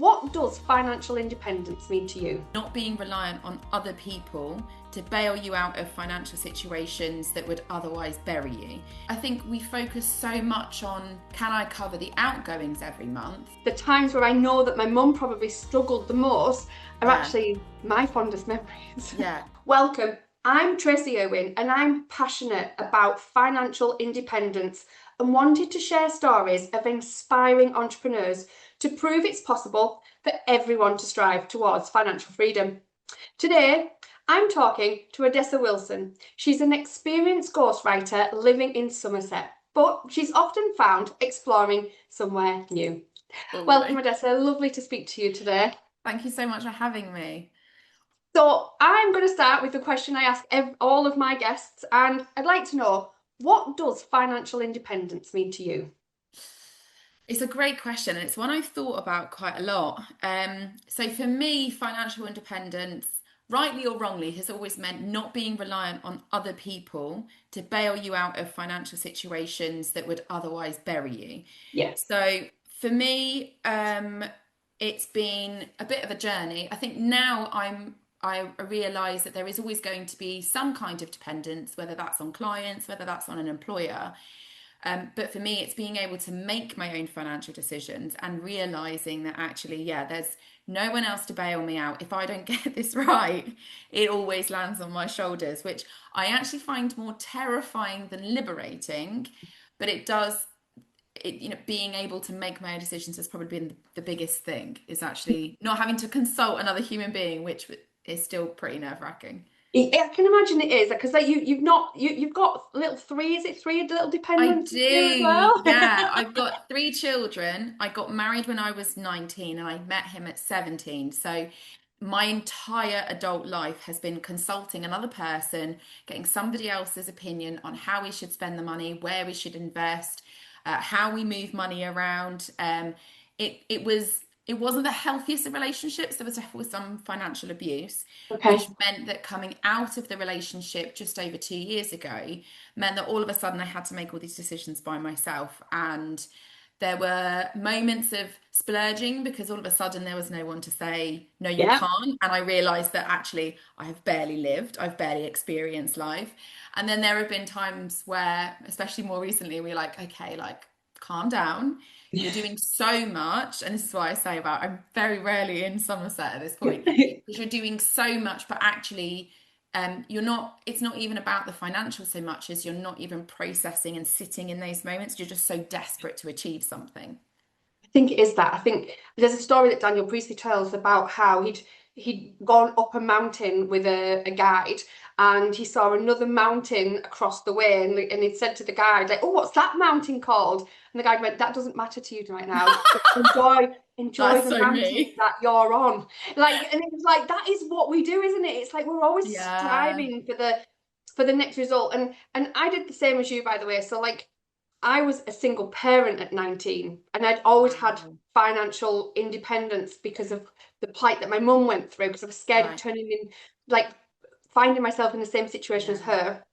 What does financial independence mean to you? Not being reliant on other people to bail you out of financial situations that would otherwise bury you. I think we focus so much on, can I cover the outgoings every month? The times where I know that my mum probably struggled the most are actually my fondest memories. Yeah. Welcome. I'm Tracy Irwin and I'm passionate about financial independence and wanted to share stories of inspiring entrepreneurs to prove it's possible for everyone to strive towards financial freedom. Today, I'm talking to Odessa Wilson. She's an experienced ghostwriter living in Somerset, but she's often found exploring somewhere new. Welcome, Odessa. Lovely to speak to you today. Thank you so much for having me. So I'm going to start with the question I ask all of my guests, and I'd like to know, what does financial independence mean to you? It's a great question, and it's one I've thought about quite a lot. So for me, financial independence, rightly or wrongly, has always meant not being reliant on other people to bail you out of financial situations that would otherwise bury you. Yes. So for me, it's been a bit of a journey. I think now I realise that there is always going to be some kind of dependence, whether that's on clients, whether that's on an employer. But for me, it's being able to make my own financial decisions and realizing that actually, yeah, there's no one else to bail me out. If I don't get this right, it always lands on my shoulders, which I actually find more terrifying than liberating. But it does, being able to make my own decisions has probably been the biggest thing, is actually not having to consult another human being, which is still pretty nerve-wracking. I can imagine it is, because like you've got little three, is it three little I dependents here as do, well? yeah. I've got three children. I got married when I was 19 and I met him at 17. So my entire adult life has been consulting another person, getting somebody else's opinion on how we should spend the money, where we should invest, how we move money around. It wasn't the healthiest of relationships. There was definitely some financial abuse, Okay. which meant that coming out of the relationship just over 2 years ago meant that all of a sudden I had to make all these decisions by myself. And there were moments of splurging because all of a sudden there was no one to say, no, you Yeah. can't. And I realized that actually I have barely lived, I've barely experienced life. And then there have been times where, especially more recently, we're like, okay, like, calm down. You're doing so much. And this is why I say about I'm very rarely in Somerset at this point, because you're doing so much, but actually, you're not, it's not even about the financial so much as you're not even processing and sitting in those moments. You're just so desperate to achieve something. I think it is that. I think there's a story that Daniel Priestley tells about how he'd gone up a mountain with a guide, and he saw another mountain across the way, and he'd said to the guide, like, oh, what's that mountain called? And the guide went, that doesn't matter to you right now. Just enjoy That's the so mountain me. that you're on. Like, and it was like, that is what we do, isn't it? It's like we're always Yeah. striving for the next result. And I did the same as you, by the way. So like, I was a single parent at 19, and I'd always had Wow. financial independence because of the plight that my mum went through, because I was scared of Right. turning in, like, finding myself in the same situation as Yeah. her.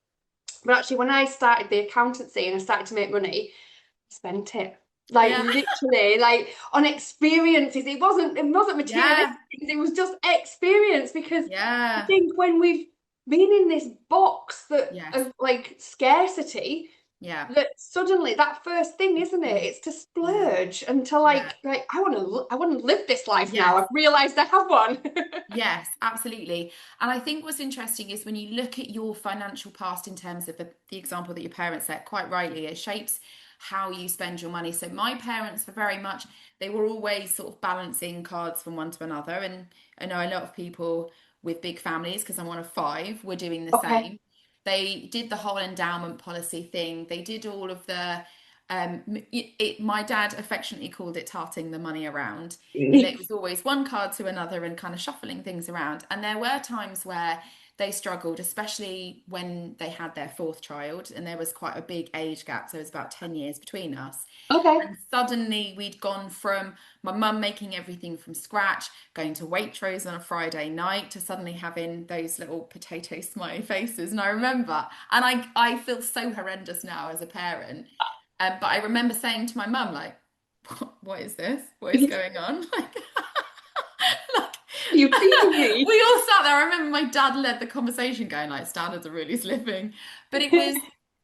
But actually, when I started the accountancy and I started to make money, I spent it. Like Yeah. literally, like on experiences. It wasn't materialistic, Yeah. it was just experience, because I Yeah. think when we've been in this box that Yes. of like scarcity, Yeah. that suddenly that first thing, isn't it? Mm. It's to Yeah. splurge and to Yeah. like I want to live this life now. Yes. I've realized I have one. Yes, absolutely. And I think what's interesting is when you look at your financial past in terms of the example that your parents set, quite rightly, it shapes how you spend your money. So my parents were very much, they were always sort of balancing cards from one to another. And I know a lot of people with big families, because I'm one of five, were doing the Okay. same. They did the whole endowment policy thing. They did all of the my dad affectionately called it tarting the money around. It was always one card to another and kind of shuffling things around. And there were times where they struggled, especially when they had their fourth child, and there was quite a big age gap. So it was about 10 years between us. Okay. And suddenly we'd gone from my mum making everything from scratch, going to Waitrose on a Friday night, to suddenly having those little potato smiley faces. And I remember, and I feel so horrendous now as a parent. But I remember saying to my mum, like, what is this? What is going on? Like, you feeding me? We all sat there. I remember my dad led the conversation going like standards are really slipping. But it was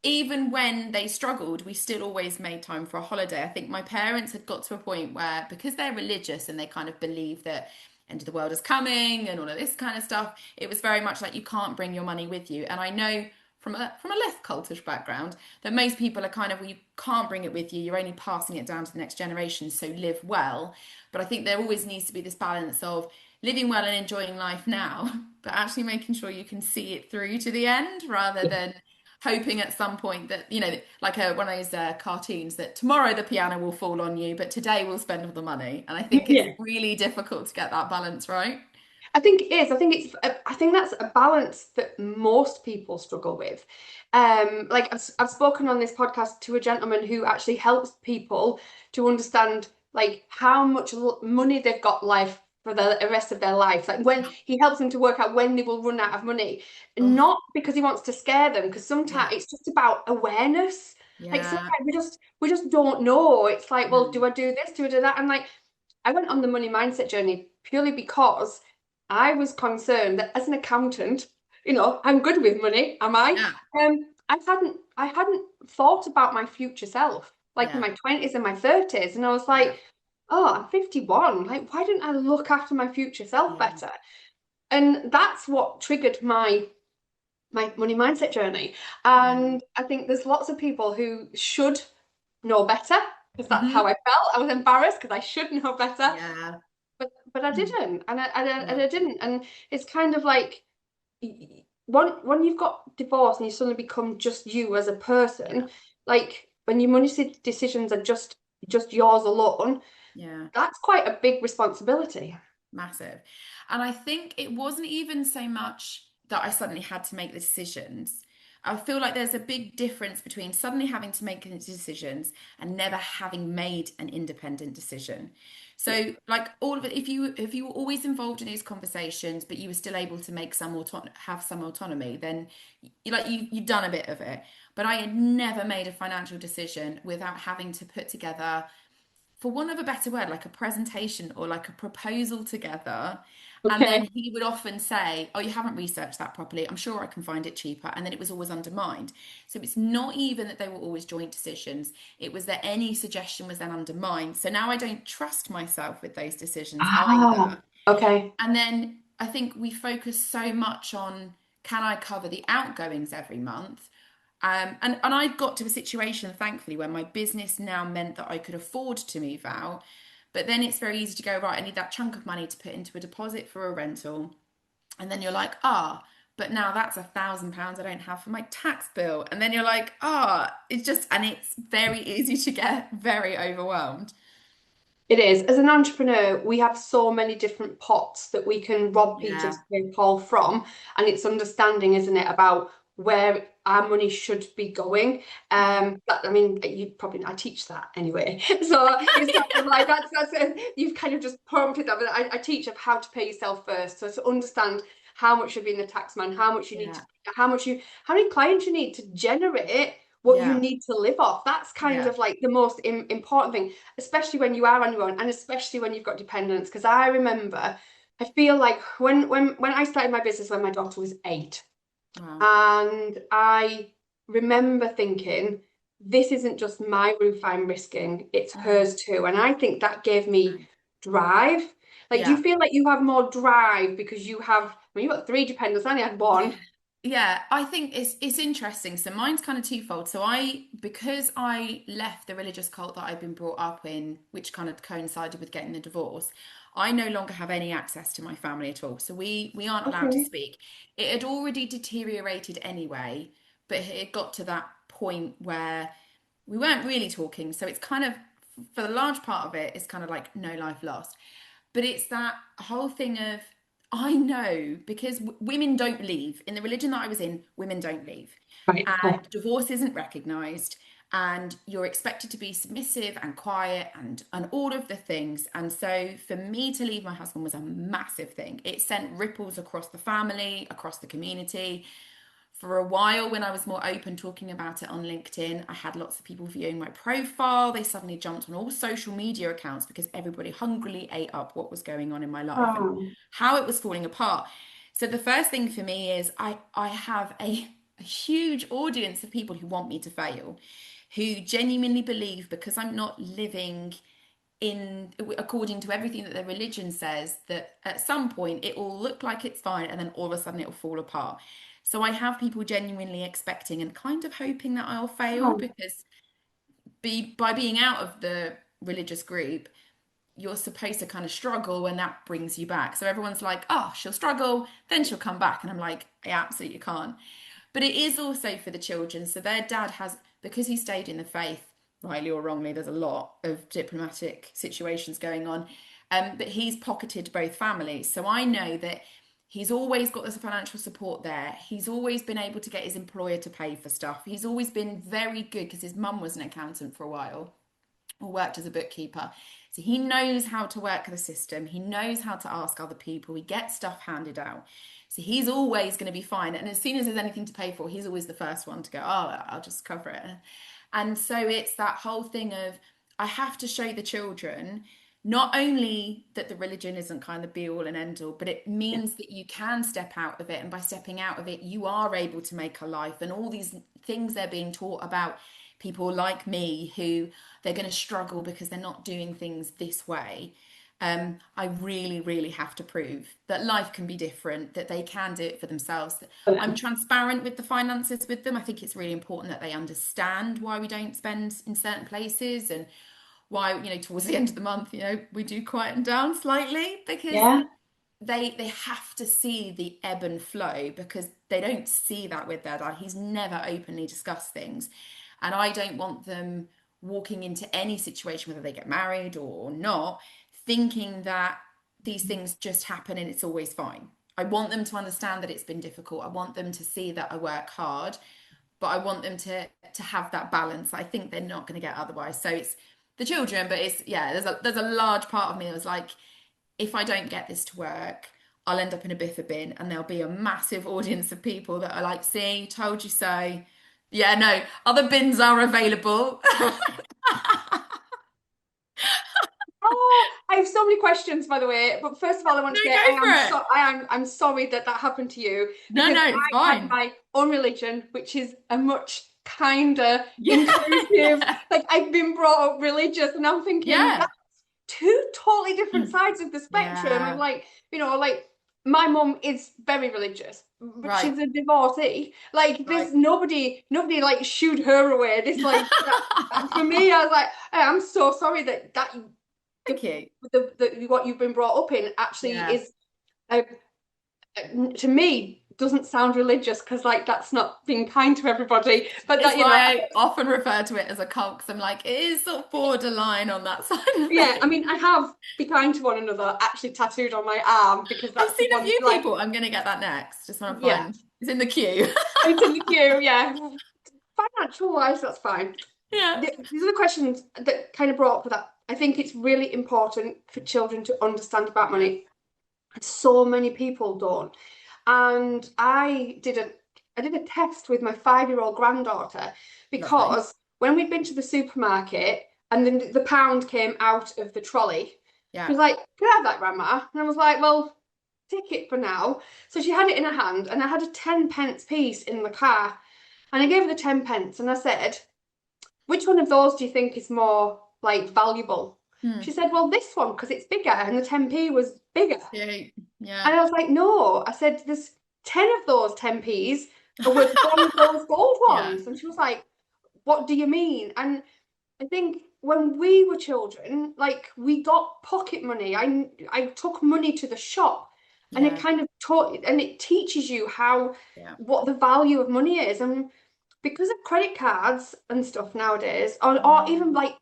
even when they struggled, we still always made time for a holiday. I think my parents had got to a point where because they're religious and they kind of believe that end of the world is coming and all of this kind of stuff, it was very much like you can't bring your money with you. And I know from a left cultish background that most people are kind of, well, you can't bring it with you, you're only passing it down to the next generation, so live well. But I think there always needs to be this balance of living well and enjoying life now, but actually making sure you can see it through to the end rather than hoping at some point that, like one of those cartoons that tomorrow the piano will fall on you, but today we'll spend all the money. And I think it's Yeah. really difficult to get that balance right. I think it is. I think that's a balance that most people struggle with. Like I've spoken on this podcast to a gentleman who actually helps people to understand like how much money they've got life for the rest of their life. Like when he helps them to work out when they will run out of money, Oh, not because he wants to scare them, because yeah. sometimes it's just about awareness. Like Yeah. sometimes we just don't know. It's like, well, Mm. do I do this? Do I do that? And like I went on the money mindset journey purely because I was concerned that as an accountant, I'm good with money, am I? Yeah. I hadn't thought about my future self, like in Yeah. my 20s and my 30s. And I was Yeah. like, oh, I'm 51. Like, why didn't I look after my future self Yeah. better? And that's what triggered my money mindset journey. Yeah. And I think there's lots of people who should know better because that's how Hmm. I felt. I was embarrassed because I should know better, Yeah. but I Mm. didn't, and Yeah. I didn't, and it's kind of like when you've got divorced and you suddenly become just you as a Yeah. person, like when your money decisions are just yours alone, Yeah. that's quite a big responsibility. Massive. And I think it wasn't even so much that I suddenly had to make the decisions. I feel like there's a big difference between suddenly having to make decisions and never having made an independent decision. Yeah. So, like all of it, if you were always involved in these conversations, but you were still able to make have some autonomy, then you've done a bit of it. But I had never made a financial decision without having to put together, for want of a better word, like a presentation or like a proposal together. And Okay. then he would often say, oh, you haven't researched that properly. I'm sure I can find it cheaper. And then it was always undermined. So it's not even that they were always joint decisions. It was that any suggestion was then undermined. So now I don't trust myself with those decisions Ah, either. okay. And then I think we focus so much on, can I cover the outgoings every month? And I got to a situation, thankfully, where my business now meant that I could afford to move out. But then it's very easy to go, right, I need that chunk of money to put into a deposit for a rental. And then you're like, but now that's £1,000 I don't have for my tax bill. And then you're like, and it's very easy to get very overwhelmed. It is. As an entrepreneur, we have so many different pots that we can rob Peter to Yeah. pay Paul from. And it's understanding, isn't it, about where our money should be going. Yeah. I mean, you probably I teach that anyway. So it's kind of like you've kind of just prompted that. But I teach of how to pay yourself first. So to understand how much should be in the tax man, how much you need Yeah. to, how many clients you need to generate what you Yeah. need to live off. That's kind Yeah. of like the most important thing, especially when you are on your own and especially when you've got dependents. Because I remember, I feel like when I started my business when my daughter was 8, Wow. and I remember thinking, this isn't just my roof I'm risking, it's Mm. hers too. And I think that gave me Right. drive. Like, do Yeah. you feel like you have more drive because you've got 3 dependents, I only had Yeah. one. Yeah, I think it's interesting. So mine's kind of twofold. So because I left the religious cult that I've been brought up in, which kind of coincided with getting the divorce, I no longer have any access to my family at all. So we aren't allowed to Okay. speak. It had already deteriorated anyway, but it got to that point where we weren't really talking. So it's kind of, for the large part of it, it's kind of like no life lost. But it's that whole thing of, I know because women don't leave. In the religion that I was in, women don't leave. Right. Okay. And divorce isn't recognized. And you're expected to be submissive and quiet and all of the things. And so for me to leave my husband was a massive thing. It sent ripples across the family, across the community. For a while, when I was more open talking about it on LinkedIn, I had lots of people viewing my profile. They suddenly jumped on all social media accounts because everybody hungrily ate up what was going on in my life and Oh, how it was falling apart. So the first thing for me is I have a huge audience of people who want me to fail, who genuinely believe because I'm not living in according to everything that their religion says, that at some point it will look like it's fine and then all of a sudden it will fall apart. So I have people genuinely expecting and kind of hoping that I'll fail oh, because by being out of the religious group, you're supposed to kind of struggle and that brings you back. So everyone's like, oh, she'll struggle, then she'll come back. And I'm like, I absolutely can't. But it is also for the children. So their dad has, because he stayed in the faith, rightly or wrongly, there's a lot of diplomatic situations going on. But he's pocketed both families. So I know that he's always got this financial support there. He's always been able to get his employer to pay for stuff. He's always been very good because his mum was an accountant for a while or worked as a bookkeeper. So he knows how to work the system. He knows how to ask other people. He gets stuff handed out. So he's always going to be fine. And as soon as there's anything to pay for, he's always the first one to go, oh, I'll just cover it. And so it's that whole thing of I have to show the children not only that the religion isn't kind of be all and end all, but it yeah. means that you can step out of it. And by stepping out of it, you are able to make a life. And all these things they're being taught about people like me who they're going to struggle because they're not doing things this way. I really, really have to prove that life can be different, that they can do it for themselves. I'm transparent with the finances with them. I think it's really important that they understand why we don't spend in certain places and why, towards the end of the month, we do quieten down slightly because Yeah. they have to see the ebb and flow because they don't see that with their dad. He's never openly discussed things. And I don't want them walking into any situation, whether they get married or not, thinking that these things just happen and it's always fine. I want them to understand that it's been difficult. I want them to see that I work hard, but I want them to have that balance. I think they're not going to get otherwise. So it's the children, but it's yeah, there's a large part of me that was like, if I don't get this to work, I'll end up in a biffa bin and there'll be a massive audience of people that are like, see, told you so. Yeah, no, other bins are available. Oh, I have so many questions, by the way. But first of all, I want No, to say go for it. I'm sorry that that happened to you No, because no, it's I have fine. my own religion, which is a much kinder, Yeah. inclusive. Like I've been brought up religious, and I'm thinking Yeah. that's two totally different sides of the spectrum. I'm Yeah. like, like my mum is very religious, but Right. she's a divorcee. Like Right. there's nobody like shooed her away. This like for me, I was like, I'm so sorry that Thank you. what you've been brought up in actually Yeah. is uh, to me doesn't sound religious because like that's not being kind to everybody but It's that why I often refer to it as a cult because I'm like, it is sort of borderline on that side of yeah, I things. mean I have be kind to one another actually tattooed on my arm because I've that's the seen a one few like people. I'm going to get that next. Just want to yeah, find it's in the queue. it's in the queue, yeah. Financial wise that's fine. Yeah. These are the questions that kind of brought up that I think it's really important for children to understand about Yeah. money. So many people don't. And I did a test with my 5-year-old granddaughter Lovely. because when we'd been to the supermarket and then the pound came out of the trolley, she Yeah. was like, "Can I have that, Grandma?" And I was like, "Well, take it for now." So she had it in her hand, and I had a 10 pence piece in the car, and I gave her the 10 pence, and I said, "Which one of those do you think is more like valuable?" She Hmm. said, "Well, this one because it's bigger," and the 10p was bigger. Yeah. And Yeah. I was like, no. I said, there's 10 of those 10p's are worth one of those gold Yeah. ones. And she was like, what do you mean? And I think when we were children, like we got pocket money. I took money to the shop and it Yeah. kind of taught and it teaches you how Yeah. what the value of money is. And because of credit cards and stuff nowadays, or even Yeah. like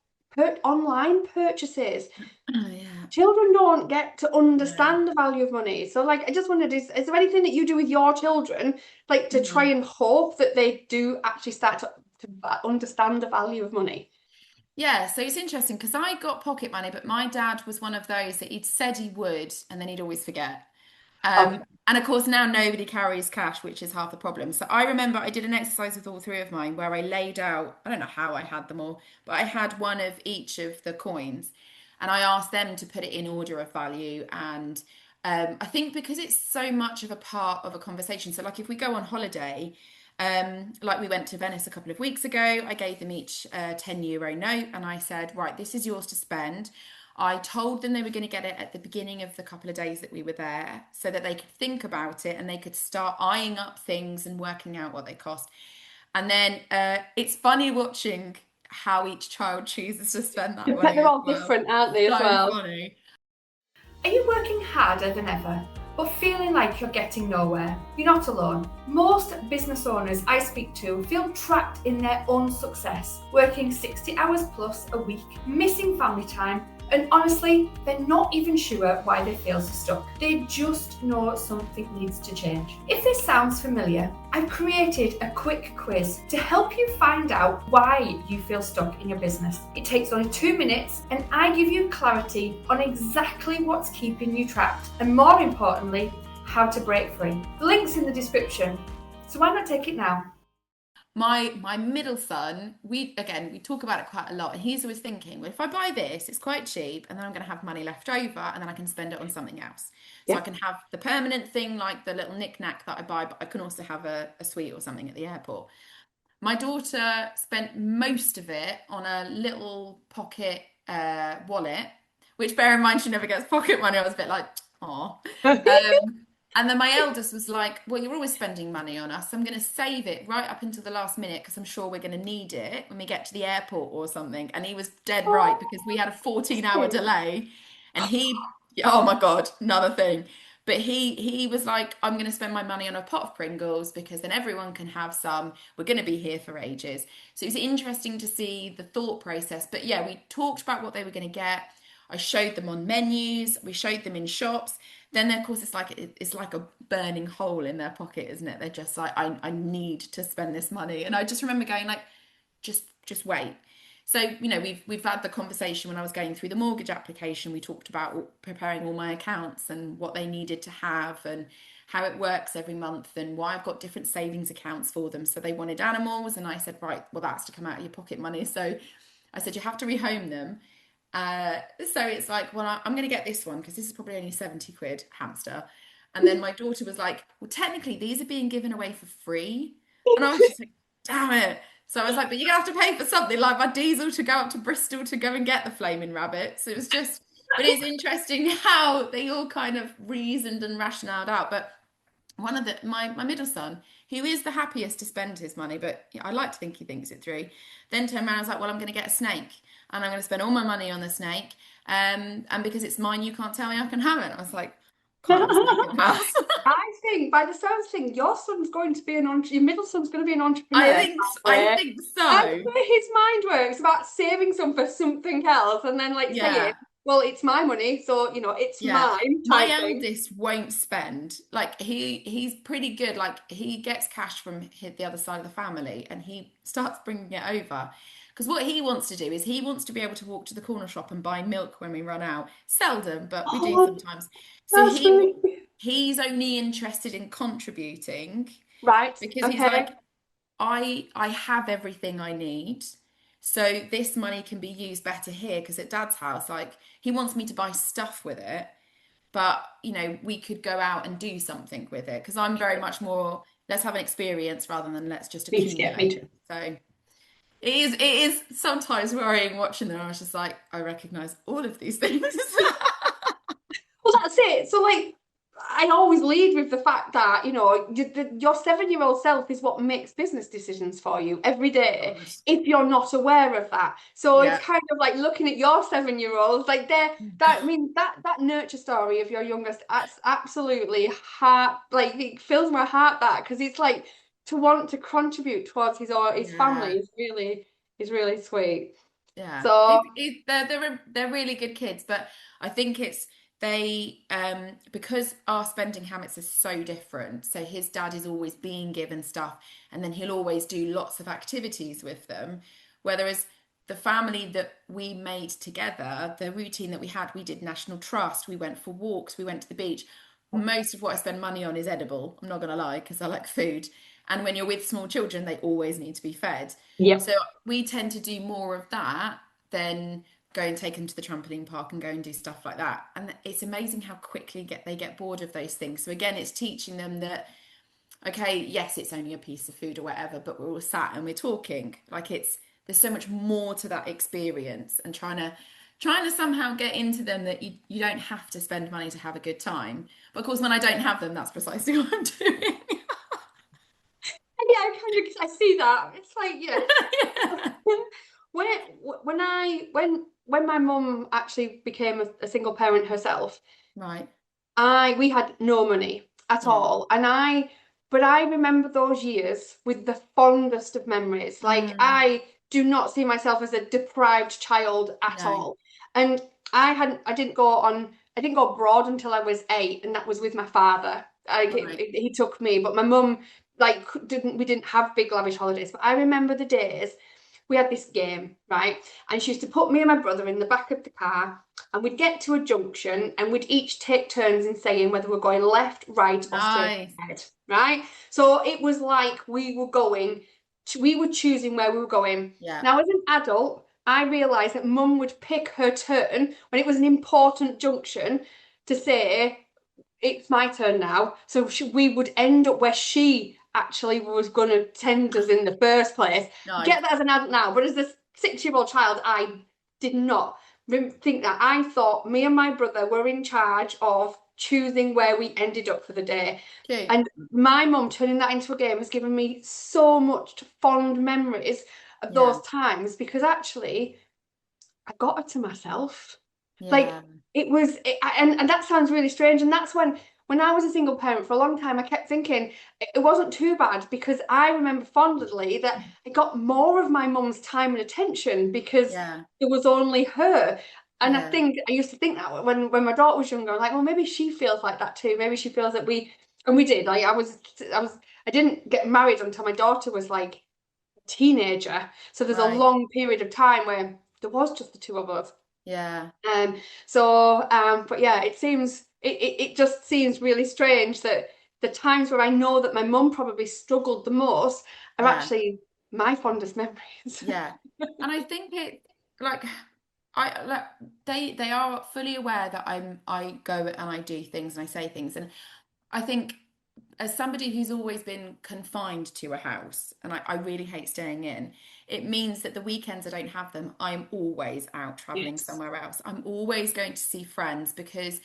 online purchases, Yeah. children don't get to No. understand the value of money. So, like, I just wondered, is there anything that you do with your children, like, to try Mhm. and hope that they do actually start to understand the value of money? Yeah, so it's interesting because I got pocket money, but my dad was one of those that he'd said he would, and then he'd always forget. Okay. And of course, now nobody carries cash, which is half the problem. So I remember I did an exercise with all three of mine where I laid out, I don't know how I had them all, but I had one of each of the coins and I asked them to put it in order of value. And I think because it's so much of a part of a conversation. So, like if we go on holiday, like we went to Venice a couple of weeks ago, I gave them each a €10 note and I said, right, this is yours to spend. I told them they were going to get it at the beginning of the couple of days that we were there so that they could think about it and they could start eyeing up things and working out what they cost. And then it's funny watching how each child chooses to spend that money They're as all well. different, aren't they, as So well? funny. Are you working harder than ever, but feeling like you're getting nowhere? You're not alone. Most business owners I speak to feel trapped in their own success, working 60 hours plus a week, missing family time, and honestly, they're not even sure why they feel so stuck. They just know something needs to change. If this sounds familiar, I've created a quick quiz to help you find out why you feel stuck in your business. It takes only 2 minutes and I give you clarity on exactly what's keeping you trapped and, more importantly, how to break free. The link's in the description, so why not take it now? My middle son, we talk about it quite a lot, and he's always thinking, well, if I buy this, it's quite cheap, and then I'm going to have money left over, and then I can spend it on something else. So I Yeah. can have the permanent thing, like the little knick-knack that I buy, but I can also have a sweet or something at the airport. My daughter spent most of it on a little pocket wallet, which bear in mind she never gets pocket money. I was a bit like, oh. And then my eldest was like, well, you're always spending money on us. I'm going to save it right up until the last minute because I'm sure we're going to need it when we get to the airport or something. And he was dead right because we had a 14-hour delay and oh my God, another thing. But he was like, I'm going to spend my money on a pot of Pringles because then everyone can have some. We're going to be here for ages. So it was interesting to see the thought process. But yeah, we talked about what they were going to get. I showed them on menus. We showed them in shops. Then of course it's like a burning hole in their pocket, isn't it? They're just like, I need to spend this money. And I just remember going like, just wait. So, we've had the conversation when I was going through the mortgage application. We talked about preparing all my accounts and what they needed to have and how it works every month and why I've got different savings accounts for them. So they wanted animals, and I said, right, well, that's to come out of your pocket money. So I said, you have to rehome them. So it's like, well, I'm going to get this one because this is probably only 70 quid hamster. And then my daughter was like, well, technically, these are being given away for free. And I was just like, damn it. So I was like, but you're gonna have to pay for something like my diesel to go up to Bristol to go and get the flaming rabbits. It was just, but it's interesting how they all kind of reasoned and rationaled out. But one of my middle son, who is the happiest to spend his money, but I like to think he thinks it through, then turned around and was like, well, I'm going to get a snake and I'm going to spend all my money on the snake. And because it's mine, you can't tell me I can have it. I was like, can't have a snake in the house. I think by the sounds of things, your son's going to be your middle son's going to be an I entrepreneur. think I think And so. the way his mind works about saving some for something else and then like saying, Yeah. well, it's my money, so it's Yeah, mine my type thing. eldest won't spend. Like he's pretty good. Like he gets cash from the other side of the family, and he starts bringing it over. Because what he wants to do is he wants to be able to walk to the corner shop and buy milk when we run out. Seldom, but we do Oh, sometimes. So that's really he's only interested in contributing right. because he's Okay. like, I have everything I need. So this money can be used better here because at dad's house, like he wants me to buy stuff with it, but we could go out and do something with it because I'm very much more let's have an experience rather than let's just Me accumulate. too. So it is sometimes worrying watching them. I was just like, I recognize all of these things. Well, that's it. So, like, I always lead with the fact that, your 7-year-old self is what makes business decisions for you every day God. if you're not aware of that. So it's Yeah. kind of like looking at your 7-year-olds, like I mean, that nurture story of your youngest, that's absolutely like, it fills my heart back because it's like to want to contribute towards his family Yeah. is really sweet. Yeah, So, they're really good kids, but I think it's they because our spending habits are so different. So his dad is always being given stuff, and then he'll always do lots of activities with them. Whereas the family that we made together, the routine that we had, we did National Trust, we went for walks, we went to the beach. most of what I spend money on is edible. I'm not going to lie, because I like food. And when you're with small children, they always need to be fed. Yep. So we tend to do more of that than go and take them to the trampoline park and go and do stuff like that. And it's amazing how quickly they get bored of those things. So again, it's teaching them that, okay, yes, it's only a piece of food or whatever, but we're all sat and we're talking. Like there's so much more to that experience, and trying to somehow get into them that you don't have to spend money to have a good time. But of course, when I don't have them, that's precisely what I'm doing. Yeah, I see that. It's like, yeah. Yeah. When when my mum actually became a single parent herself, Right. we had no money at Yeah. all, but I remember those years with the fondest of memories. Like, Mm, I do not see myself as a deprived child at no. all. And I didn't go abroad until I was 8, and that was with my father. Right. He took me, but my mum, like, we didn't have big lavish holidays. But I remember the days we had this game, right? And she used to put me and my brother in the back of the car, and we'd get to a junction, and we'd each take turns in saying whether we're going left, right, or straight Nice. ahead, right? So it was like we were choosing where we were going. Yeah. Now, as an adult, I realised that mum would pick her turn when it was an important junction to say, it's my turn now. So we would end up where she actually was going to send us in the first place. Nice. Get that as an adult now, but as a 6-year-old child, I did not think that. I thought me and my brother were in charge of choosing where we ended up for the day. Cute. And my mum turning that into a game has given me so much fond memories of Yeah. those times, because actually I got it to myself. Like, Yeah. and that sounds really strange. And that's when I was a single parent for a long time, I kept thinking it wasn't too bad, because I remember fondly that I got more of my mum's time and attention because Yeah. it was only her. And I Yeah. think I used to think that when my daughter was younger, I'm like, well, maybe she feels like that too. Maybe she feels that and we did. Like, I didn't get married until my daughter was like a teenager. So there's a Right. long period of time where there was just the two of us. Yeah. But yeah, it just seems really strange that the times where I know that my mum probably struggled the most are Yeah. actually my fondest memories. Yeah. And I think it like I like they are fully aware that I go and I do things and I say things. And I think, as somebody who's always been confined to a house, and I really hate staying in, it means that the weekends I don't have them, I'm always out traveling Yes. somewhere else. I'm always going to see friends, because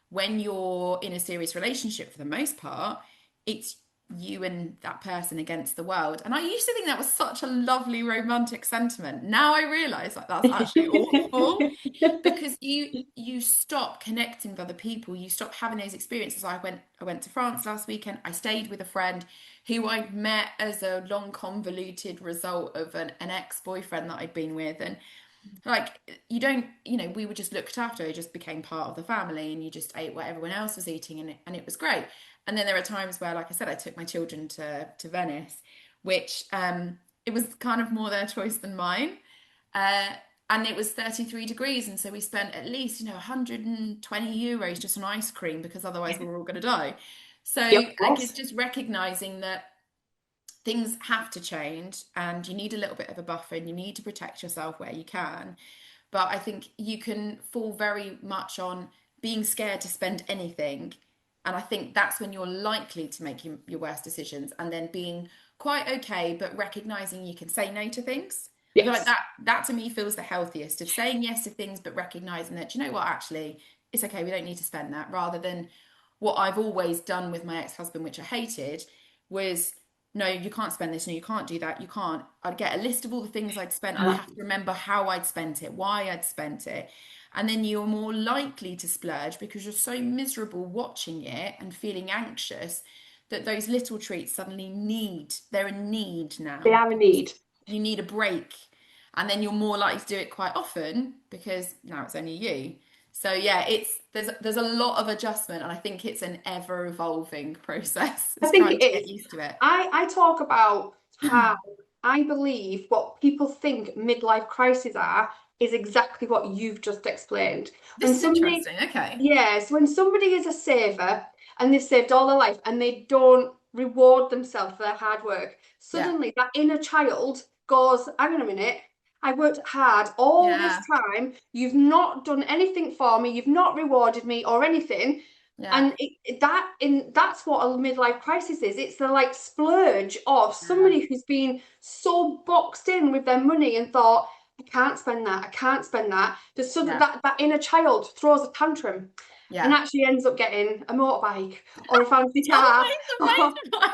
when you're in a serious relationship, for the most part, it's you and that person against the world. And I used to think that was such a lovely romantic sentiment. Now I realize that that's actually awful, because you stop connecting with other people, you stop having those experiences. I went to France last weekend. I stayed with a friend who I'd met as a long convoluted result of an ex-boyfriend that I'd been with. And like, you don't, we were just looked after. It just became part of the family, and you just ate what everyone else was eating, and it was great. And then there are times where, like I said, I took my children to Venice, which it was kind of more their choice than mine. Uh, and it was 33 degrees, and so we spent at least 120 euros just on ice cream, because otherwise we were all going to die. So Yep, of like, it's course. just recognizing that things have to change, and you need a little bit of a buffer, and you need to protect yourself where you can. But I think you can fall very much on being scared to spend anything. And I think that's when you're likely to make your worst decisions, and then being quite okay, but recognizing you can say no to things. I feel like Yes. that to me feels the healthiest, of saying yes to things, but recognizing that, you know what, actually, it's okay, we don't need to spend that, rather than what I've always done with my ex-husband, which I hated, was no, you can't spend this, no, you can't do that, you can't. I'd get a list of all the things I'd spent, and I have to remember how I'd spent it, why I'd spent it. And then you're more likely to splurge, because you're so miserable watching it and feeling anxious, that those little treats suddenly they're a need They now, are a because need. you need a break. And then you're more likely to do it quite often, because now it's only you. So yeah, there's a lot of adjustment, and I think it's an ever evolving process. I It's think trying it to get is. used to it. I talk about how I believe what people think midlife crises are is exactly what you've just explained. This When is somebody, interesting. Okay. yes, when somebody is a saver and they've saved all their life and they don't reward themselves for their hard work, Yeah. suddenly that inner child goes, hang on a minute, I worked hard all this Yeah. time. You've not done anything for me. You've not rewarded me or anything. Yeah. And that's what a midlife crisis is. It's the like splurge of Yeah. somebody who's been so boxed in with their money and thought, I can't spend that, I can't spend that. There's suddenly Yeah. that inner child throws a tantrum and Yeah. actually ends up getting a motorbike or a fancy car. Always And a motorbike.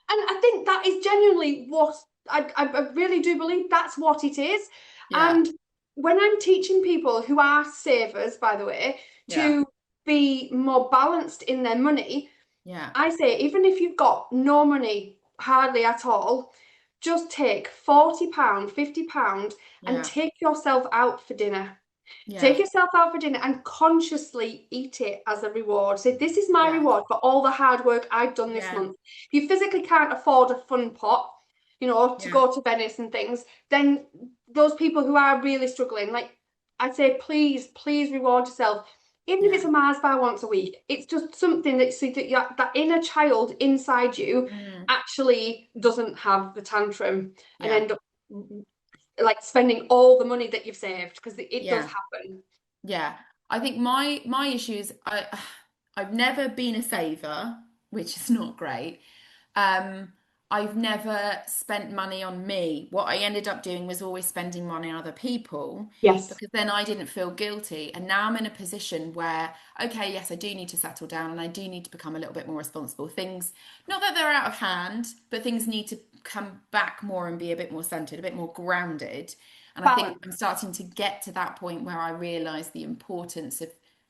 I think that is genuinely what I really do believe that's what it is. Yeah. And when I'm teaching people who are savers, by the way, Yeah. to be more balanced in their money, Yeah. I say, even if you've got no money, hardly at all, just take £40, £50 and Yeah. take yourself out for dinner. Yeah. Take yourself out for dinner and consciously eat it as a reward. Say, this is my Yeah. reward for all the hard work I've done this Yeah. month. If you physically can't afford a fun pot, to Yeah. go to Venice and things, then those people who are really struggling, like I'd say, please, please reward yourself. Even if Yeah. it's a Mars bar once a week, it's just something that so that inner child inside you Mm. actually doesn't have the tantrum and Yeah. end up like spending all the money that you've saved, because it does Yeah. happen. Yeah. I think my issue is I've never been a saver, which is not great. Um, I've never spent money on me. What I ended up doing was always spending money on other people Yes. because then I didn't feel guilty. And now I'm in a position where, okay, yes, I do need to settle down and I do need to become a little bit more responsible. Things, not that they're out of hand, but things need to come back more and be a bit more centered, a bit more grounded. And I think I'm Balance. starting to get to that point where I realize the importance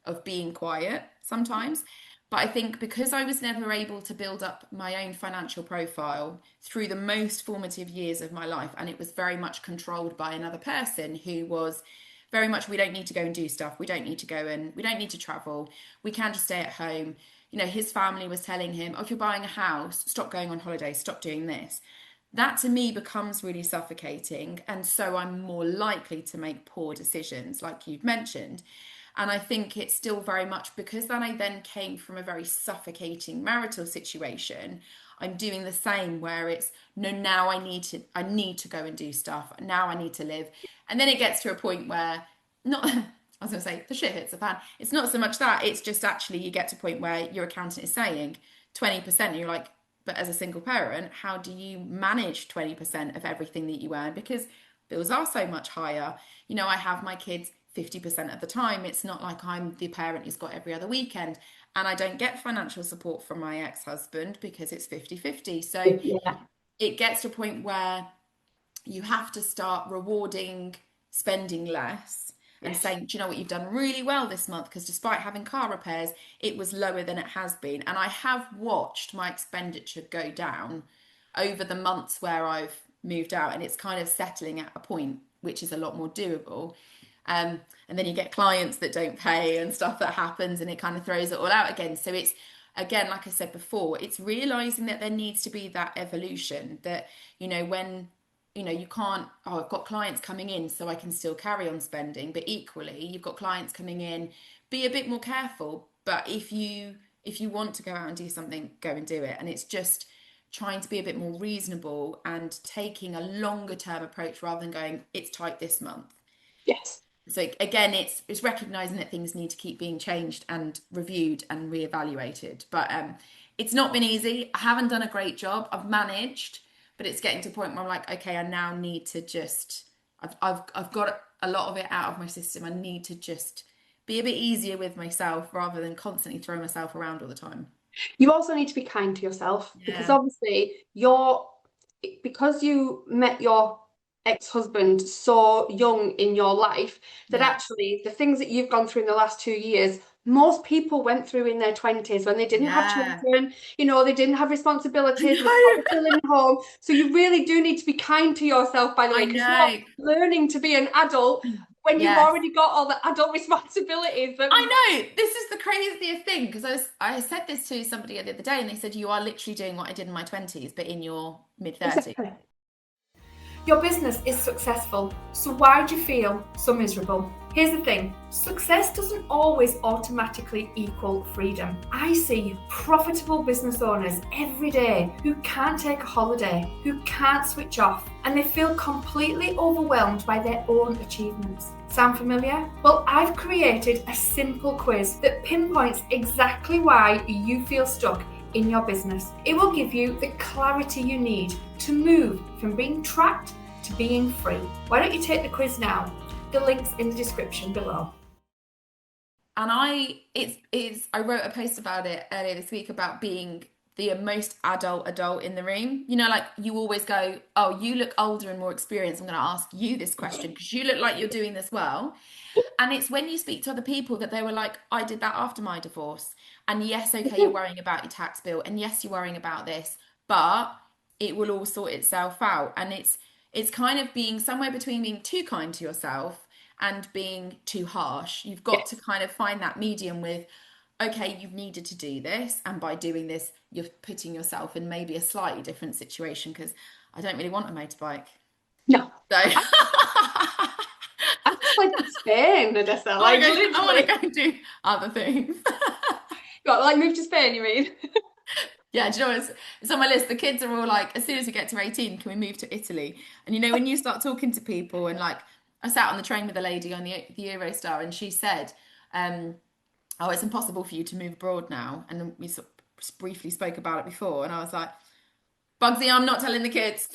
of being quiet sometimes. But I think because I was never able to build up my own financial profile through the most formative years of my life, and it was very much controlled by another person who was very much, we don't need to go and do stuff. We don't need to go and we don't need to travel. We can just stay at home. His family was telling him, oh, if you're buying a house, stop going on holiday, stop doing this. That to me becomes really suffocating. And so I'm more likely to make poor decisions, like you've mentioned. And I think it's still very much because then I then came from a very suffocating marital situation. I'm doing the same where it's no, now I need to go and do stuff. Now I need to live. And then it gets to a point where not I was gonna say the shit hits the fan. It's not so much that, it's just actually you get to a point where your accountant is saying 20%, and you're like, but as a single parent, how do you manage 20% of everything that you earn? Because bills are so much higher. I have my kids 50% of the time. It's not like I'm the parent who's got every other weekend. And I don't get financial support from my ex-husband because it's 50-50. So Yeah. it gets to a point where you have to start rewarding spending less and Yes. saying, do you know what, you've done really well this month because despite having car repairs, it was lower than it has been. And I have watched my expenditure go down over the months where I've moved out, and it's kind of settling at a point which is a lot more doable. And then you get clients that don't pay and stuff that happens, and it kind of throws it all out again. So it's, again, like I said before, it's realizing that there needs to be that evolution that, when you can't, oh, I've got clients coming in, so I can still carry on spending. But equally, you've got clients coming in, be a bit more careful. But if you want to go out and do something, go and do it. And it's just trying to be a bit more reasonable and taking a longer term approach rather than going, it's tight this month. Yes. So again, it's recognizing that things need to keep being changed and reviewed and reevaluated. But it's not been easy. I haven't done a great job. I've managed, but it's getting to a point where I'm like, okay, I now need to just. I've got a lot of it out of my system. I need to just be a bit easier with myself rather than constantly throw myself around all the time. You also need to be kind to yourself, because Yeah, obviously because you met your ex-husband so young in your life, that yeah, actually the things that you've gone through in the last 2 years, most people went through in their 20s when they didn't have yeah. children, they didn't have I responsibilities, they were know. probably still in home. So you really do need to be kind to yourself, by the way, I because you're know. learning to be an adult when you've Yes. already got all the adult responsibilities that. I know this is the craziest thing because I said this to somebody the other day and they said you are literally doing what I did in my 20s but in your mid 30s. Exactly. Your business is successful, so why do you feel so miserable? Here's the thing, success doesn't always automatically equal freedom. I see profitable business owners every day who can't take a holiday, who can't switch off, and they feel completely overwhelmed by their own achievements. Sound familiar? Well, I've created a simple quiz that pinpoints exactly why you feel stuck in your business. It will give you the clarity you need to move from being trapped to being free. Why don't you take the quiz now? The link's in the description below. And I wrote a post about it earlier this week about being the most adult in the room. You know, like you always go, oh, you look older and more experienced. I'm going to ask you this question because you look like you're doing this well. And it's when you speak to other people that they were like, I did that after my divorce. And yes, okay, you're worrying about your tax bill. And yes, you're worrying about this, but it will all sort itself out. And it's kind of being somewhere between being too kind to yourself and being too harsh. You've got to Yes. kind of find that medium with, okay, you've needed to do this. And by doing this, you're putting yourself in maybe a slightly different situation because I don't really want a motorbike. No. So I just like to Spain, Odessa. Like I want to literally. go and do other things. Got like move to Spain, you mean? Yeah, do you know it's on my list? The kids are all like, as soon as we get to 18, can we move to Italy? And you know, when you start talking to people, and like, I sat on the train with a lady on the Eurostar, and she said, "Oh, it's impossible for you to move abroad now." And then we sort of briefly spoke about it before, and I was like, "Bugsy, I'm not telling the kids."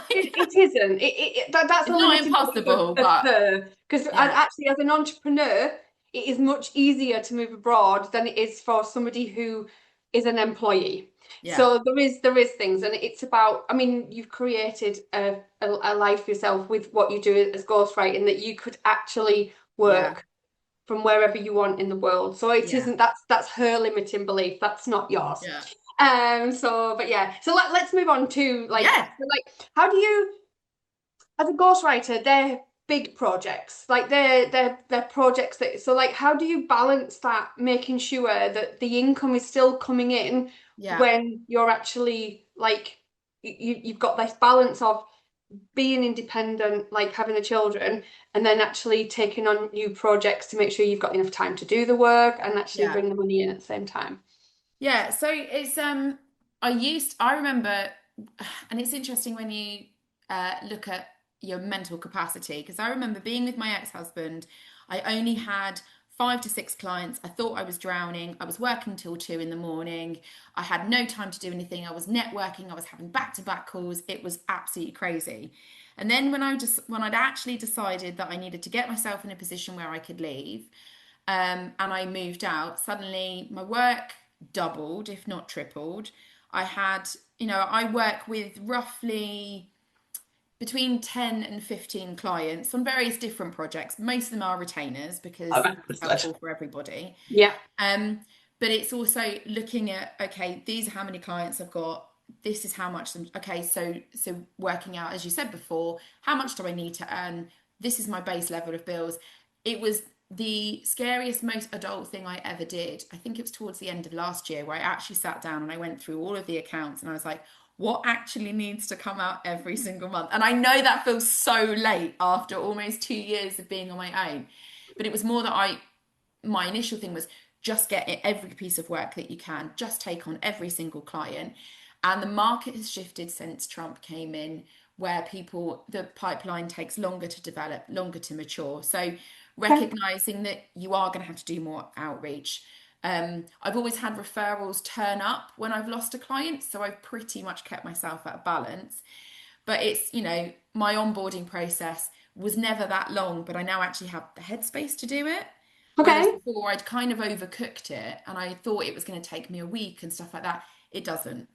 It isn't. That's a It's not limiting belief impossible, of but her. Because yeah, actually, as an entrepreneur, it is much easier to move abroad than it is for somebody who is an employee. yeah, So there is things, and it's about. I mean, you've created a life for yourself with what you do as ghostwriting that you could actually yeah, work from wherever you want in the world. So it yeah, isn't that's her limiting belief. That's not yours. yeah, So but yeah. So let's move on to yeah, how do you as a ghostwriter, they're big projects. Like they're projects that so like how do you balance that making sure that the income is still coming in yeah. when you're actually like you've got this balance of being independent, like having the children, and then actually taking on new projects to make sure you've got enough time to do the work and actually Yeah. bring the money in at the same time. Yeah, so it's I remember, and it's interesting when you look at your mental capacity because I remember being with my ex-husband. I only had 5 to 6 clients. I thought I was drowning. I was working till 2 in the morning. I had no time to do anything. I was networking. I was having back-to-back calls. It was absolutely crazy. And then when I'd actually decided that I needed to get myself in a position where I could leave, and I moved out, suddenly my work doubled, if not tripled. I had, I work with roughly between 10 and 15 clients on various different projects. Most of them are retainers Oh, because it's that's good. helpful for everybody. Yeah. Um, but it's also looking at, okay, these are how many clients I've got. This is how much okay, so working out, as you said before, how much do I need to earn? This is my base level of bills. It was the scariest, most adult thing I ever did. I think it was towards the end of last year where I actually sat down and I went through all of the accounts and I was like, what actually needs to come out every single month? And I know that feels so late after almost 2 years of being on my own. But it was more that my initial thing was just get every piece of work that you can, just take on every single client. And the market has shifted since Trump came in, where the pipeline takes longer to develop, longer to mature. So Okay. recognizing that you are going to have to do more outreach. I've always had referrals turn up when I've lost a client, so I've pretty much kept myself at a balance. But it's, my onboarding process was never that long, but I now actually have the headspace to do it. Whereas Okay. before I'd kind of overcooked it and I thought it was going to take me a week and stuff like that. It doesn't.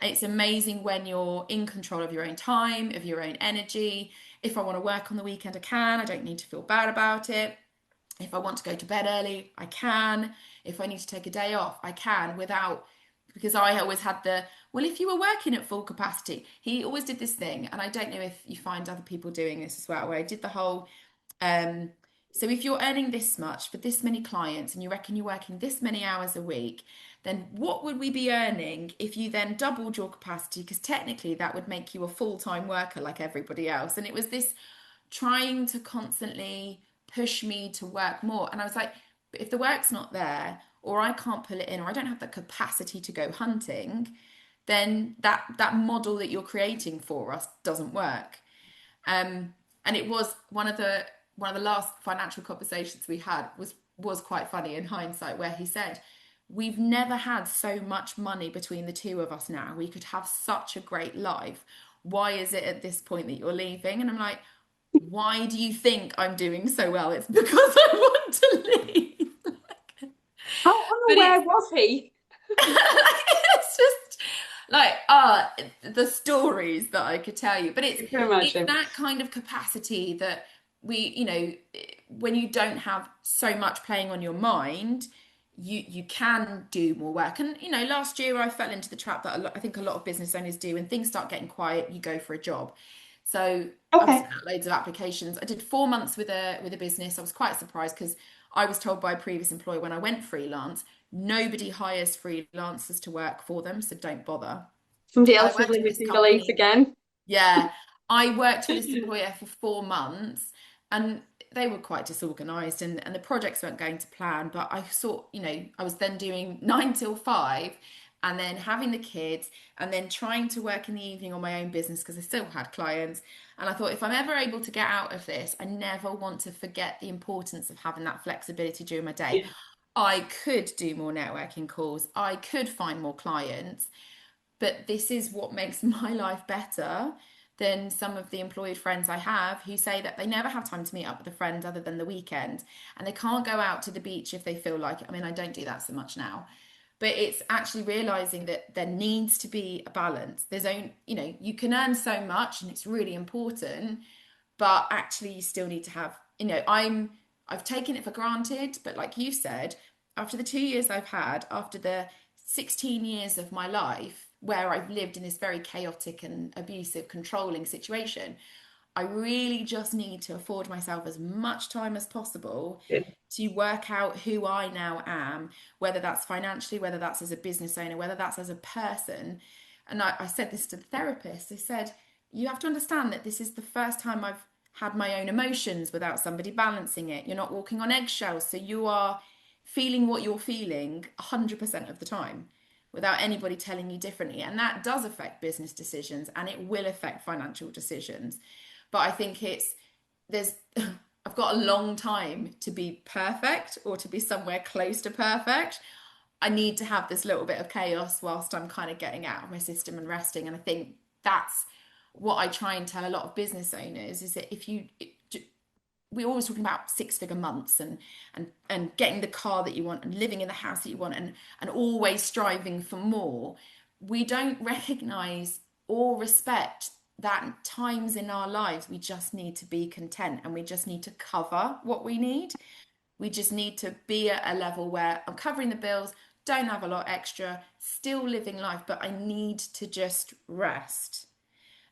It's amazing when you're in control of your own time, of your own energy. If I want to work on the weekend, I can. I don't need to feel bad about it. If I want to go to bed early, I can. If I need to take a day off, I can without, because I always had well, if you were working at full capacity, he always did this thing. And I don't know if you find other people doing this as well, where I did the whole, um, so if you're earning this much for this many clients and you reckon you're working this many hours a week, then what would we be earning if you then doubled your capacity? Because technically that would make you a full-time worker like everybody else. And it was this trying to constantly push me to work more. And I was like, but if the work's not there, or I can't pull it in, or I don't have the capacity to go hunting, then that model that you're creating for us doesn't work. And it was one of the last financial conversations we had was quite funny in hindsight, where he said, "We've never had so much money between the two of us now. We could have such a great life. Why is it at this point that you're leaving?" And I'm like, "Why do you think I'm doing so well? It's because I want to leave." How But unaware was he? it's just like the stories that I could tell you. But I can it's imagine. that kind of capacity that when you don't have so much playing on your mind, you can do more work. And last year I fell into the trap that I think a lot of business owners do. When things start getting quiet, you go for a job. So I've Okay. sent out loads of applications. I did 4 months with a business. I was quite surprised because I was told by a previous employer when I went freelance, nobody hires freelancers to work for them, so don't bother. Somebody I else is worked for this limiting beliefs company. again. Yeah, I worked for this employer for 4 months, and they were quite disorganized, and the projects weren't going to plan. But I thought, I was then doing 9 till 5, and then having the kids, and then trying to work in the evening on my own business because I still had clients. And I thought, if I'm ever able to get out of this, I never want to forget the importance of having that flexibility during my day. Yeah. I could do more networking calls, I could find more clients, but this is what makes my life better than some of the employed friends I have who say that they never have time to meet up with a friend other than the weekend, and they can't go out to the beach if they feel like it. I mean, I don't do that so much now, but it's actually realizing that there needs to be a balance. There's only, you can earn so much and it's really important, but actually you still need to have, I've taken it for granted, but like you said, after the 2 years I've had, after the 16 years of my life where I've lived in this very chaotic and abusive, controlling situation, I really just need to afford myself as much time as possible to work out who I now am, whether that's financially, whether that's as a business owner, whether that's as a person. And I said this to the therapist. I said, you have to understand that this is the first time I've had my own emotions without somebody balancing it. You're not walking on eggshells. So you are feeling what you're feeling 100% of the time without anybody telling you differently. And that does affect business decisions and it will affect financial decisions. But I think there's, I've got a long time to be perfect or to be somewhere close to perfect. I need to have this little bit of chaos whilst I'm kind of getting out of my system and resting. And I think that's what I try and tell a lot of business owners is that we're always talking about 6-figure months and getting the car that you want and living in the house that you want and always striving for more. We don't recognize or respect that times in our lives we just need to be content and we just need to cover what we need. We just need to be at a level where I'm covering the bills, don't have a lot extra, still living life, but I need to just rest.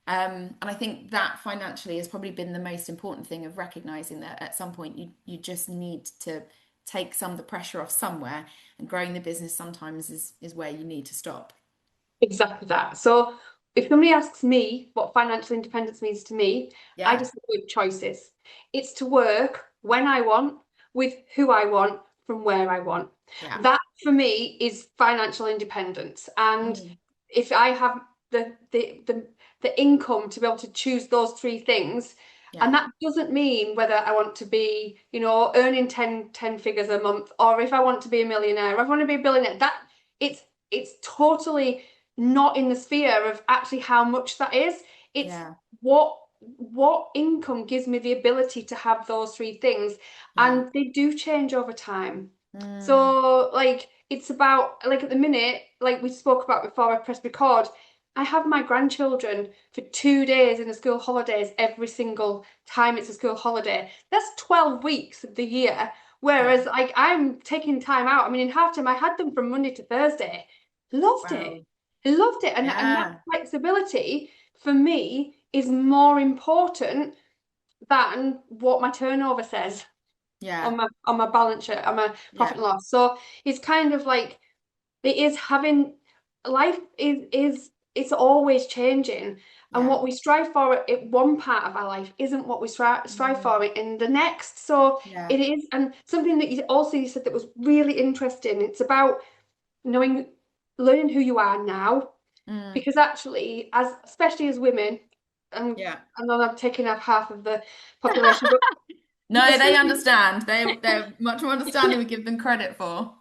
And I think that financially has probably been the most important thing of recognizing that at some point you just need to take some of the pressure off somewhere, and growing the business sometimes is where you need to stop. Exactly that. So if somebody asks me what financial independence means to me, I Yeah, just think with choices. It's to work when I want, with who I want, from where I want. yeah, That for me is financial independence. And mm, if I have the income to be able to choose those three things, yeah, and that doesn't mean whether I want to be, earning ten figures a month, or if I want to be a millionaire, or if I want to be a billionaire, that it's totally not in the sphere of actually how much that is. It's yeah, what income gives me the ability to have those three things, yeah, and they do change over time. mm, So like it's about like at the minute, like we spoke about before I pressed record, I have my grandchildren for 2 days in the school holidays every single time it's a school holiday. That's 12 weeks of the year. yeah, Whereas like I'm taking time out. I mean, in half time I had them from Monday to Thursday. Loved it. well, Loved it. And that yeah, flexibility for me is more important than what my turnover says yeah, on my balance sheet, on my profit yeah, and loss. So it's kind of like It is having life is it's always changing, and Yeah. what we strive for in one part of our life isn't what we strive Mm. for in the next. So Yeah. it is, and something that you said that was really interesting. It's about knowing, learning who you are now, Mm. because actually, as especially as women, and Yeah. I know I'm taking up half of the population, but No, they especially understand. They're much more understanding we give them credit for.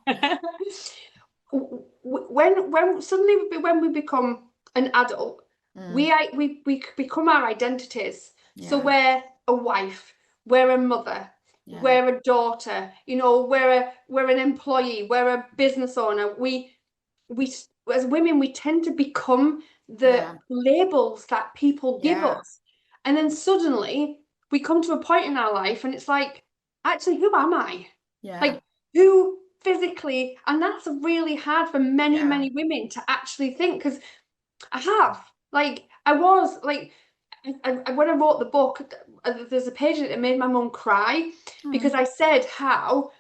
when suddenly when we become an adult, Mm. we become our identities. So Yeah. we're a wife, we're a mother, Yeah. we're a daughter, we're an employee, we're a business owner. We as women, we tend to become the Yeah. labels that people give Yeah. us, and then suddenly we come to a point in our life and it's like, actually, who am I? Yeah. Like, who physically? And that's really hard for many, Yeah. many women to actually think, because I have, like, I was like, when I wrote the book, there's a page that made my mum cry, because Mm. I said how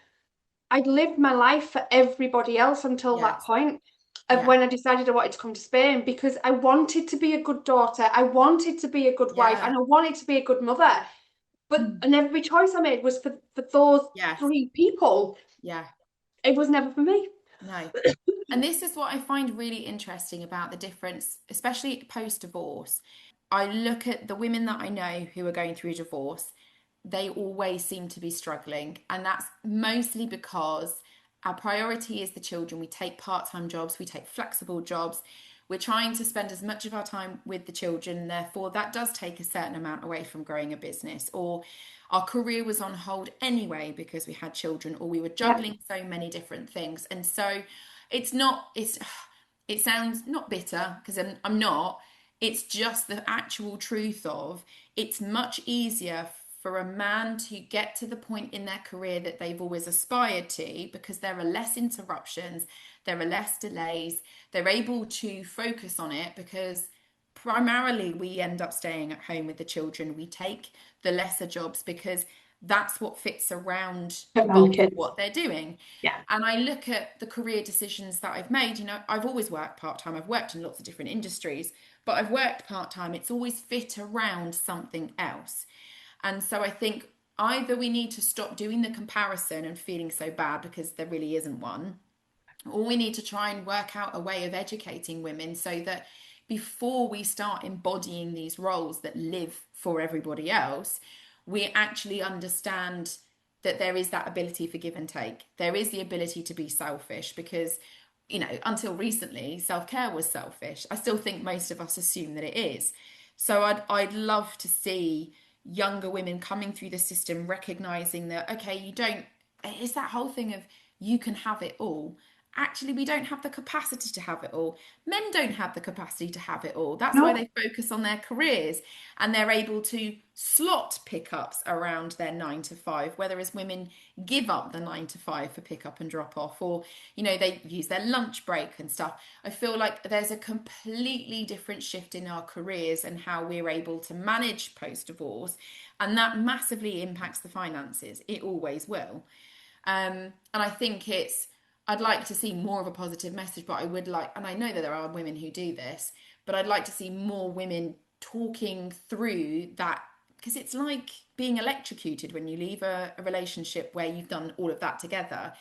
I'd lived my life for everybody else until that Yes. point of Yeah. when I decided I wanted to come to Spain, because I wanted to be a good daughter, I wanted to be a good wife, Yeah. and I wanted to be a good mother. But Mm. and every choice I made was for those Yes. three people. Yeah. It was never for me. No. And this is what I find really interesting about the difference, especially post-divorce. I look at the women that I know who are going through divorce, they always seem to be struggling. And that's mostly because our priority is the children. We take part-time jobs, we take flexible jobs. We're trying to spend as much of our time with the children. Therefore, that does take a certain amount away from growing a business. Or our career was on hold anyway because we had children, or we were Yeah. juggling so many different things. And so it's not, it sounds not bitter because I'm not. It's just the actual truth of it's much easier for a man to get to the point in their career that they've always aspired to because there are less interruptions, there are less delays, they're able to focus on it because primarily we end up staying at home with the children. We take the lesser jobs because that's what fits around the Around bulk of kids. what they're doing. Yeah. And I look at the career decisions that I've made. I've always worked part time, I've worked in lots of different industries, but I've worked part time. It's always fit around something else. And so I think either we need to stop doing the comparison and feeling so bad because there really isn't one, or we need to try and work out a way of educating women so that before we start embodying these roles that live for everybody else, we actually understand that there is that ability for give and take. There is the ability to be selfish because, until recently, self care was selfish. I still think most of us assume that it is. So I'd love to see younger women coming through the system recognizing that, okay, it's that whole thing of you can have it all. Actually, we don't have the capacity to have it all. Men don't have the capacity to have it all. That's why No. they focus on their careers and they're able to slot pickups around their 9 to 5, whereas women give up the 9 to 5 for pickup and drop off, or, they use their lunch break and stuff. I feel like there's a completely different shift in our careers and how we're able to manage post divorce, and that massively impacts the finances. It always will. And I think I'd like to see more of a positive message, but I would like, and I know that there are women who do this, but I'd like to see more women talking through that because it's like being electrocuted when you leave a relationship where you've done all of that together.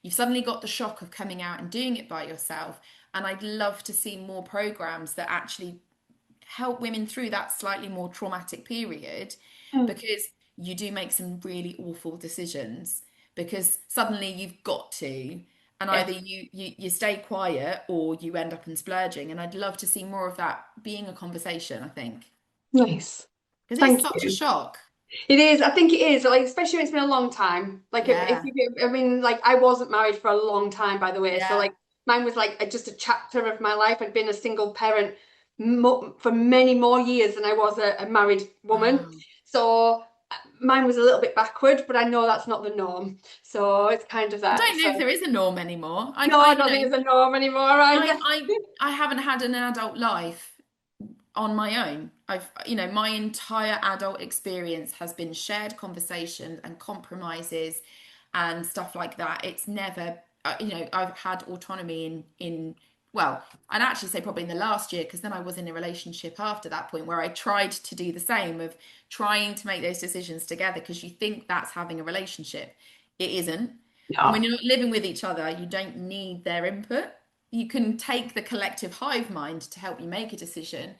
You've suddenly got the shock of coming out and doing it by yourself. And I'd love to see more programs that actually help women through that slightly more traumatic period Mm. because you do make some really awful decisions because suddenly you've got to, and Yeah. either you stay quiet or you end up in splurging. And I'd love to see more of that being a conversation, I think, Nice. because it's Thank such a you. shock. It is. I think it is. Like, especially when it's been a long time. Like, if Yeah. you, I mean, like, I wasn't married for a long time, by the way. So, Yeah. like, mine was like just a chapter of my life. I'd been a single parent mo for many more years than I was a married woman. Wow. So, mine was a little bit backward, but I know that's not the norm. So, it's kind of I that. don't know So, if there is a norm anymore. no, I don't think there's a norm anymore I either. I I haven't had an adult life on my own. My entire adult experience has been shared conversations and compromises and stuff like that. It's never I've had autonomy in well, I'd actually say probably in the last year, because then I was in a relationship after that point where I tried to do the same, of trying to make those decisions together, because you think that's having a relationship. It isn't. And when No. you're not living with each other, you don't need their input. You can take the collective hive mind to help you make a decision,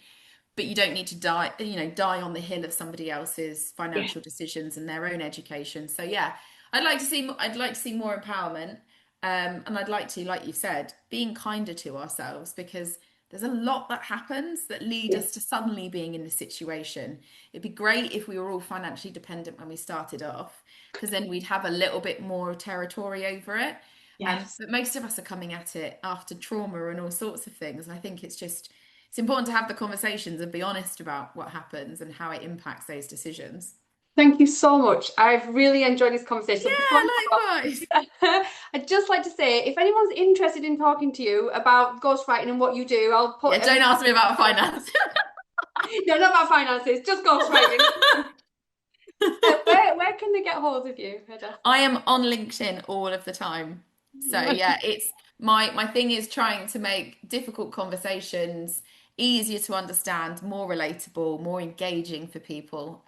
but you don't need to die on the hill of somebody else's Yeah. financial decisions and their own education. So yeah, I'd like to see more empowerment, and I'd like to, like you've said, being kinder to ourselves, because there's a lot that happens that lead Yeah. us to suddenly being in this situation. It'd be great if we were all financially dependent when we started off, because then we'd have a little bit more territory over it. Yes. But most of us are coming at it after trauma and all sorts of things. And I think it's important to have the conversations and be honest about what happens and how it impacts those decisions. Thank you so much. I've really enjoyed this conversation. Before Yeah, likewise. I go, I'd just like to say, if anyone's interested in talking to you about ghostwriting and what you do, I'll Yeah, put don't ask me about finance. no, not about finances, just ghostwriting. Where can they get hold of you, Odessa? I am on LinkedIn all of the time. So yeah, it's my thing is trying to make difficult conversations easier to understand, more relatable, more engaging for people,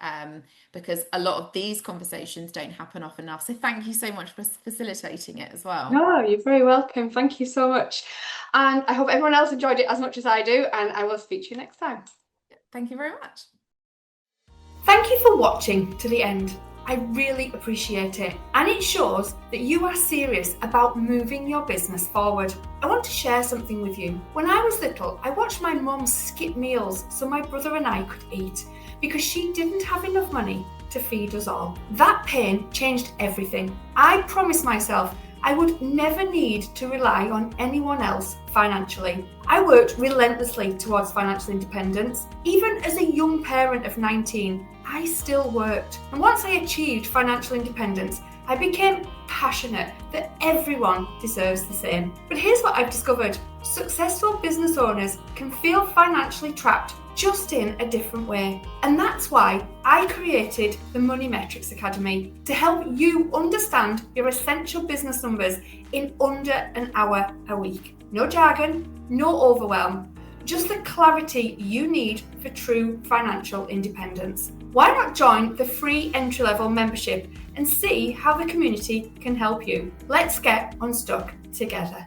because a lot of these conversations don't happen often enough. So thank you so much for facilitating it as well. No, you're very welcome. Thank you so much. And I hope everyone else enjoyed it as much as I do, and I will speak to you next time. Thank you very much. Thank you for watching to the end. I really appreciate it, and it shows that you are serious about moving your business forward. I want to share something with you. When I was little, I watched my mum skip meals so my brother and I could eat, because she didn't have enough money to feed us all. That pain changed everything. I promised myself I would never need to rely on anyone else financially. I worked relentlessly towards financial independence. Even as a young parent of 19, I still worked. And once I achieved financial independence, I became passionate that everyone deserves the same. But here's what I've discovered. Successful business owners can feel financially trapped, just in a different way. And that's why I created the Money Metrics Academy, to help you understand your essential business numbers in under an hour a week. No jargon, no overwhelm, just the clarity you need for true financial independence. Why not join the free entry-level membership and see how the community can help you? Let's get unstuck together.